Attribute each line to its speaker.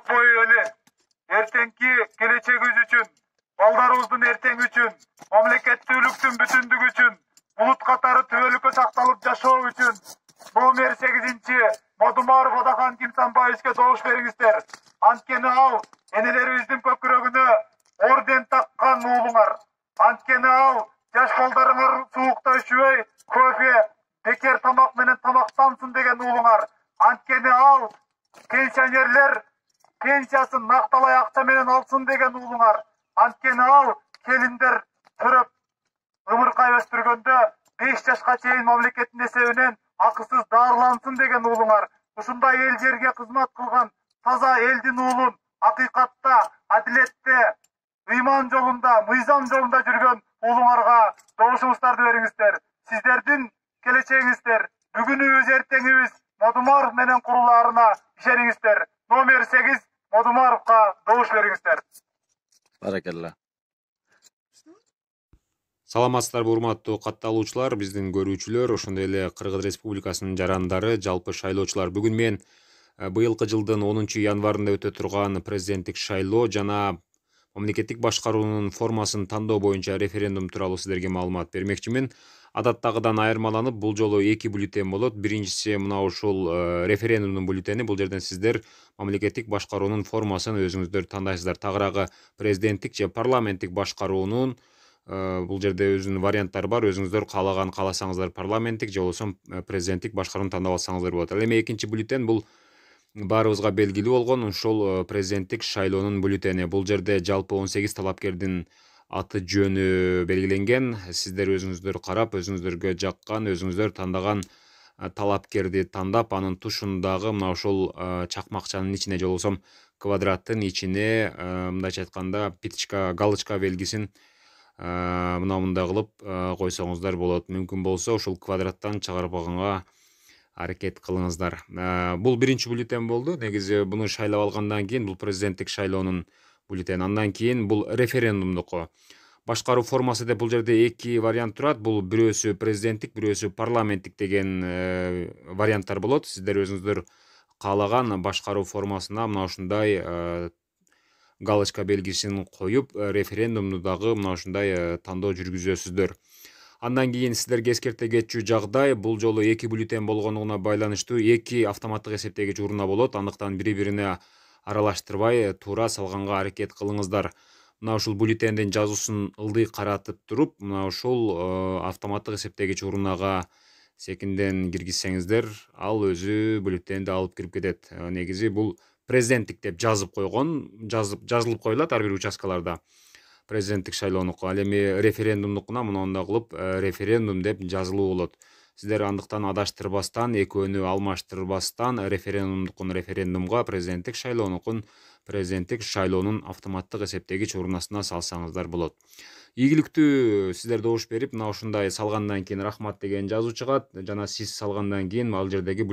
Speaker 1: жок бою эле эртеңки келечегибиз үчүн, балдарыбыздын эртеңи үчүн, мамлекеттүүлүктүн бүтүндүгү үчүн, булут катары түбөлүккө сакталып жашоо үчүн номер 8 Модумаров Одахан Кимсанбаевичке добуш бериңиздер. Анткени ал энелерибиздин көкүрөгүнө орден таккан уулуңар. Анткени ал жаш балдарыңар суукта üşүбөй, кофе, бекер тамак менен тамактансын деген уулуңар. Анткени ал пенсионерлер пенсиясын накталай акча менен алсын деген уулуңар. Анткени ал келиндер төрөп ымыркай өстүргөндө 5 жашка чейин мамлекеттин эсебинен акысыз дарылансын деген уулуңар. Ушундай эл жерге кызмат кылган таза элдин уулун акыйкатта, адилетте, ыйман жолунда, мыйзам жолунда жүргөн уулуңарга добушуңуздарды бериңиздер. Сиздердин келечегиңиздер, бүгүнүбүз, эртеңибиз Модумаров менен курулаарына ишениңиздер. Номер 8 Модумаровго добуш бериңиздер.
Speaker 2: Баракалла.
Speaker 3: Саламатсыздарбы урматтуу катталуучулар, биздин көрүүчүлөр, ошондой эле Кыргыз Республикасынын жарандары, жалпы шайлоочулар. Бүгүн мен быйылкы жылдын 10 январында өтө турган президенттик шайлоо жана мамлекеттик башкаруунун формасын тандоо боюнча референдум тууралуу сиздерге маалымат бермекчимин. Адаттагыдан айырмаланып, бул жолу 2 бюллетень болот. Биринчиси мына ушул референдумдун бюллетени. Бул жерден сиздер мамлекеттик башкаруунун формасын өзүңүздөр тандайсыздар. Тагыраагы президенттик же парламенттик башкаруунун бул жерде өзүнүн варианттары бар. Өзүңүздөр кааласаңыздар парламенттик же болбосо президенттик башкарууну тандап алсаңыздар болот. Ал эми экинчи бюллетень бул баарыбызга белгилүү болгон ушул президенттик шайлоонун бюллетени. Бул жерде жалпы 18 талапкердин аты жөнү белгиленген. Сиздер өзүңүздөр карап, өзүңүздөргө жаккан, өзүңүздөр тандаган талапкерди тандап, анын тушундагы мына ушул чакмакчанын ичине же болбосо квадраттын ичине мындайча айтканда пичка, галочка белгисин мындай кылып койсоңуздар болот. Мүмкүн болсо ушул квадраттан чыгарбаганга аракет кылыңыздар. Бул биринчи бюллетень болду. Негизи буну шайлап алгандан кийин бул президенттик шайлоонун бюллетени. Андан кийин бул референдумдуку. Башкаруу формасы деп бул жерде 2 вариант турат. Бул бирөөсү президенттик, бирөөсү парламенттик деген варианттар болот. Сиздер өзүңүздөр каалаган башкаруу формасына мына ушундай галочка белгисин коюп, референдумду дагы мына ушундай тандоо жүргүзөсүздөр. Андан кийин сиздерге эскерте кетчү жагдай, бул жолу 2 бюллетень болгонуна байланыштуу 2 автоматтык эсептегич урна болот. Андыктан бири-бирине аралаштырбай туура салганга аракет кылыңыздар. Мына ушул бюллетендин жазуусун ылдый каратып туруп, мына ушул автоматтык эсептегич урунага секинден киргизсеңиздер, ал өзү бюллетенди алып кирип кетет. Негизи бул президенттик деп жазып койгон, жазылып коюлат ар бир участкаларда. Президенттик шайлоонуку. Ал эми референдумдукуна мындай кылып референдум деп жазылуу болот. Сиздер андыктан адаштырбастан, экөөнү алмаштырбастан референдумдукун референдумга, президенттик шайлоонукун президенттик шайлоонун автоматтык эсептегич урнасына салсаңыздар болот. Ийгиликтүү сиздер добуш берип, мына ушундай салгандан кийин рахмат деген жазуу чыгат жана сиз салгандан кийин ал жердеги